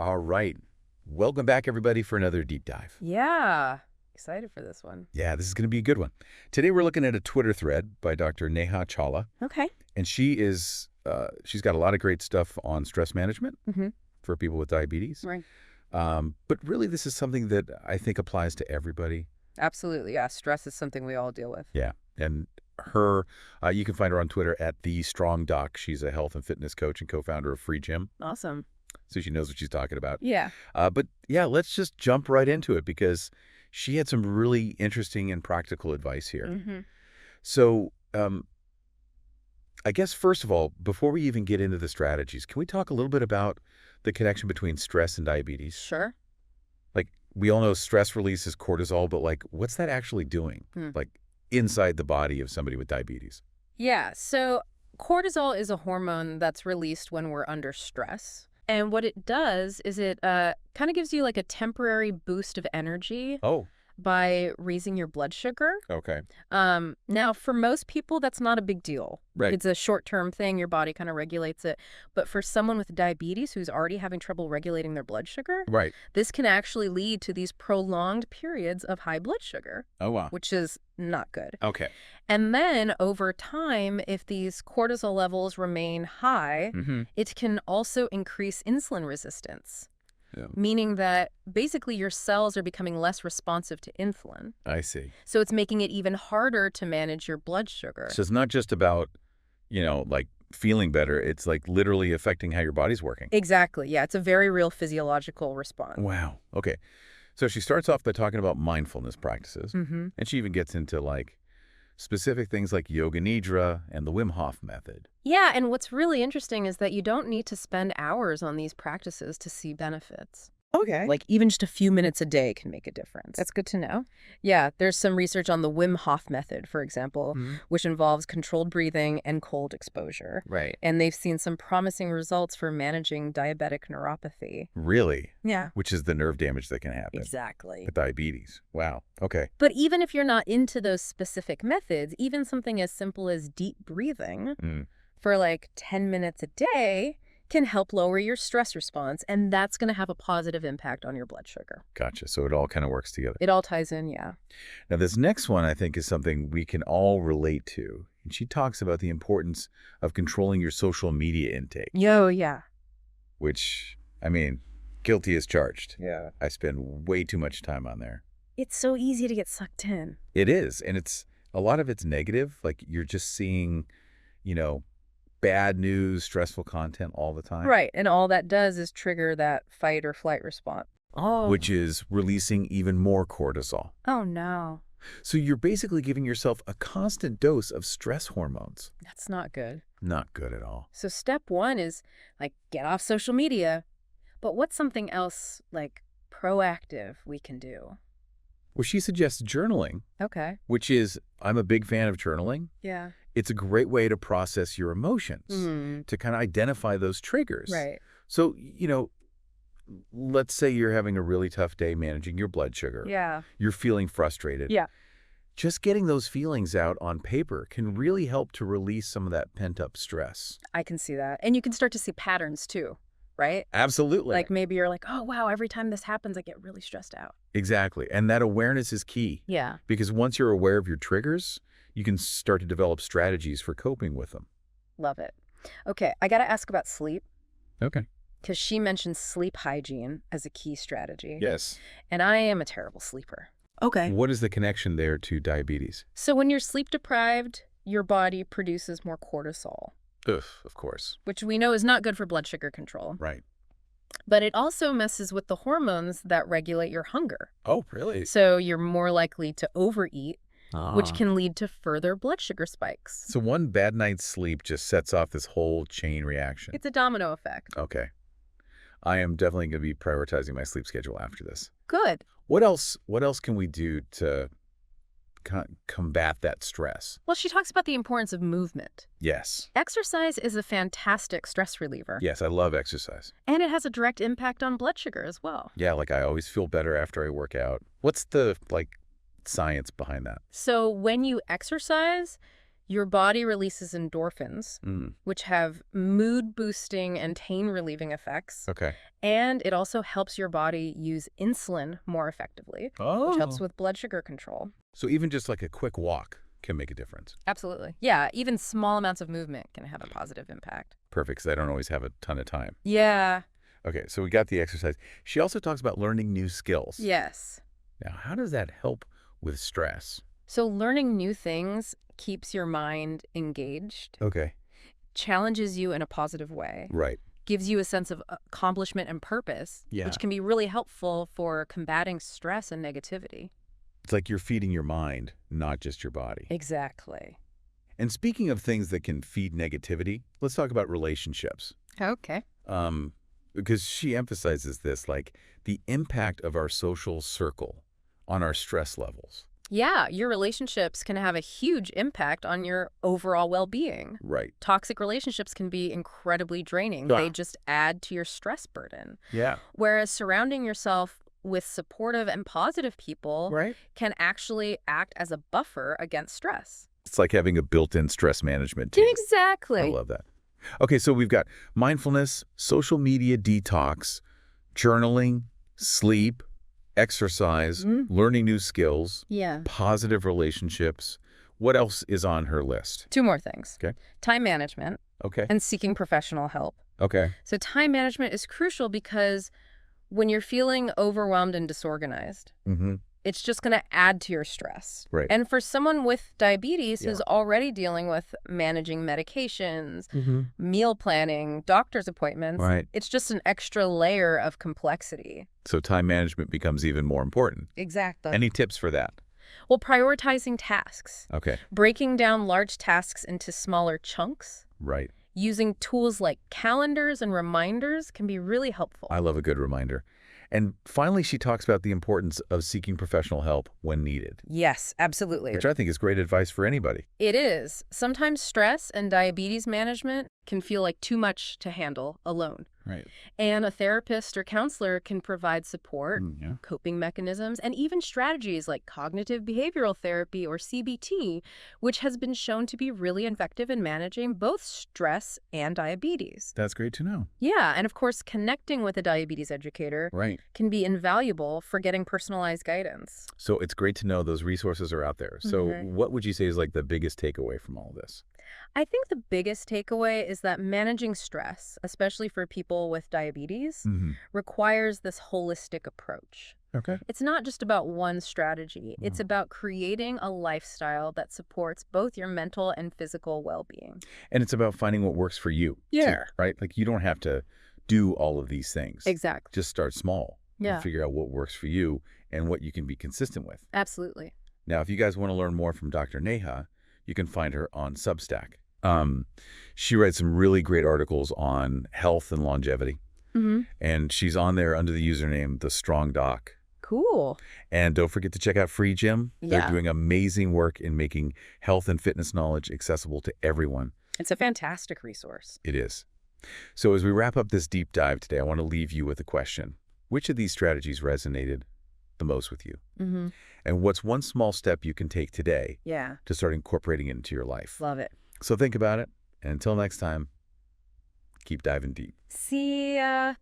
All right. Welcome back, everybody, for another deep dive. Yeah. Excited for this one. Yeah, this is going to be a good one. Today, we're looking at a Twitter thread by Dr. Neha Chawla. Okay. And she's got a lot of great stuff on stress management for people with diabetes. Right. But really, this is something that I think applies to everybody. Absolutely. Yeah. Stress is something we all deal with. Yeah. And you can find her on Twitter at @TheStrongDoc. She's a health and fitness coach and co-founder of FreeGym. Awesome. So she knows what she's talking about. Yeah. But yeah, let's just jump right into it because she had some really interesting and practical advice here. So I guess, first of all, before we even get into the strategies, can we talk a little bit about the connection between stress and diabetes? Sure. Like, we all know stress releases cortisol, but like, what's that actually doing? Like, inside the body of somebody with diabetes? Yeah. So cortisol is a hormone that's released when we're under stress. And what it does is it kind of gives you like a temporary boost of energy by raising your blood sugar. Okay. Now, for most people, that's not a big deal. Right. It's a short-term thing. Your body kind of regulates it. But for someone with diabetes who's already having trouble regulating their blood sugar, Right. this can actually lead to these prolonged periods of high blood sugar. Oh, wow. Which is not good. Okay. And then over time, if these cortisol levels remain high, it can also increase insulin resistance. Yeah. Meaning that basically your cells are becoming less responsive to insulin. I see. So it's making it even harder to manage your blood sugar. So it's not just about, like feeling better. It's like literally affecting how your body's working. Exactly. Yeah. It's a very real physiological response. Wow. Okay. So she starts off by talking about mindfulness practices. And she even gets into like specific things like yoga nidra and the Wim Hof method. Yeah, and what's really interesting is that you don't need to spend hours on these practices to see benefits. Okay. Like even just a few minutes a day can make a difference. That's good to know. Yeah, there's some research on the Wim Hof method, for example, which involves controlled breathing and cold exposure. Right. And they've seen some promising results for managing diabetic neuropathy. Really? Yeah. Which is the nerve damage that can happen. Exactly. With diabetes. Wow. Okay. But even if you're not into those specific methods, even something as simple as deep breathing for like 10 minutes a day can help lower your stress response, and that's going to have a positive impact on your blood sugar. Gotcha. So it all kind of works together. It all ties in, yeah. Now, this next one, I think, is something we can all relate to. And she talks about the importance of controlling your social media intake. Yeah. Which, I mean, guilty as charged. Yeah. I spend way too much time on there. It's so easy to get sucked in. It is. And a lot of it's negative. Like, you're just seeing, bad news, stressful content all the time. Right. And all that does is trigger that fight or flight response. Oh. Which is releasing even more cortisol. Oh, no. So you're basically giving yourself a constant dose of stress hormones. That's not good. Not good at all. So step one is like get off social media. But what's something else like proactive we can do? Well, she suggests journaling. Okay. Which is, I'm a big fan of journaling. Yeah. It's a great way to process your emotions, to kind of identify those triggers. Right. So, let's say you're having a really tough day managing your blood sugar. Yeah. You're feeling frustrated. Yeah. Just getting those feelings out on paper can really help to release some of that pent-up stress. I can see that. And you can start to see patterns too, right? Absolutely. Like maybe you're like, oh, wow, every time this happens, I get really stressed out. Exactly. And that awareness is key. Yeah. Because once you're aware of your triggers, you can start to develop strategies for coping with them. Love it. Okay, I got to ask about sleep. Okay. Because she mentioned sleep hygiene as a key strategy. Yes. And I am a terrible sleeper. Okay. What is the connection there to diabetes? So when you're sleep deprived, your body produces more cortisol. Ugh, of course. Which we know is not good for blood sugar control. Right. But it also messes with the hormones that regulate your hunger. Oh, really? So you're more likely to overeat, which can lead to further blood sugar spikes. So one bad night's sleep just sets off this whole chain reaction. It's a domino effect. Okay. I am definitely going to be prioritizing my sleep schedule after this. Good. What else can we do to combat that stress? Well, she talks about the importance of movement. Yes. Exercise is a fantastic stress reliever. Yes, I love exercise. And it has a direct impact on blood sugar as well. Yeah, like I always feel better after I work out. What's the science behind that? So when you exercise, Your body releases endorphins, which have mood-boosting and pain-relieving effects. Okay. And it also helps your body use insulin more effectively, which helps with blood sugar control. So even just like a quick walk can make a difference. Absolutely. Yeah, even small amounts of movement can have a positive impact. Perfect, because I don't always have a ton of time. Yeah. Okay, so we got the exercise. She also talks about learning new skills. Yes. Now, how does that help with stress? So learning new things keeps your mind engaged, Okay. challenges you in a positive way, Right. gives you a sense of accomplishment and purpose, Yeah. which can be really helpful for combating stress and negativity. It's like you're feeding your mind, not just your body. Exactly. And speaking of things that can feed negativity, let's talk about relationships. Okay. Because she emphasizes this, like the impact of our social circle on our stress levels. Yeah, your relationships can have a huge impact on your overall well-being. Right. Toxic relationships can be incredibly draining. Ah. They just add to your stress burden. Yeah. Whereas surrounding yourself with supportive and positive people can actually act as a buffer against stress. It's like having a built-in stress management team. Exactly. I love that. Okay, so we've got mindfulness, social media detox, journaling, sleep, exercise, learning new skills, positive relationships. What else is on her list? 2 more things. Okay. Time management and seeking professional help. Okay. So time management is crucial because when you're feeling overwhelmed and disorganized, it's just going to add to your stress. Right. And for someone with diabetes who's already dealing with managing medications, meal planning, doctor's appointments, it's just an extra layer of complexity. So time management becomes even more important. Exactly. Any tips for that? Well, prioritizing tasks. Okay. Breaking down large tasks into smaller chunks. Right. Using tools like calendars and reminders can be really helpful. I love a good reminder. And finally, she talks about the importance of seeking professional help when needed. Yes, absolutely. Which I think is great advice for anybody. It is. Sometimes stress and diabetes management can feel like too much to handle alone. Right. And a therapist or counselor can provide support, coping mechanisms, and even strategies like cognitive behavioral therapy or CBT, which has been shown to be really effective in managing both stress and diabetes. That's great to know. Yeah, and of course, connecting with a diabetes educator can be invaluable for getting personalized guidance. So it's great to know those resources are out there. So what would you say is like the biggest takeaway from all this? I think the biggest takeaway is that managing stress, especially for people with diabetes, requires this holistic approach. Okay. It's not just about one strategy. It's about creating a lifestyle that supports both your mental and physical well-being. And it's about finding what works for you. Yeah. Too, right? Like you don't have to do all of these things. Exactly. Just start small. Yeah. And figure out what works for you and what you can be consistent with. Absolutely. Now, if you guys want to learn more from Dr. Neha, you can find her on Substack. She writes some really great articles on health and longevity. And she's on there under the username The Strong Doc. Cool. And don't forget to check out FreeGym. They're doing amazing work in making health and fitness knowledge accessible to everyone. It's a fantastic resource. It is. So as we wrap up this deep dive today, I want to leave you with a question. Which of these strategies resonated the most with you? And what's one small step you can take today to start incorporating it into your life? Love it. So think about it. And until next time, keep diving deep. See ya.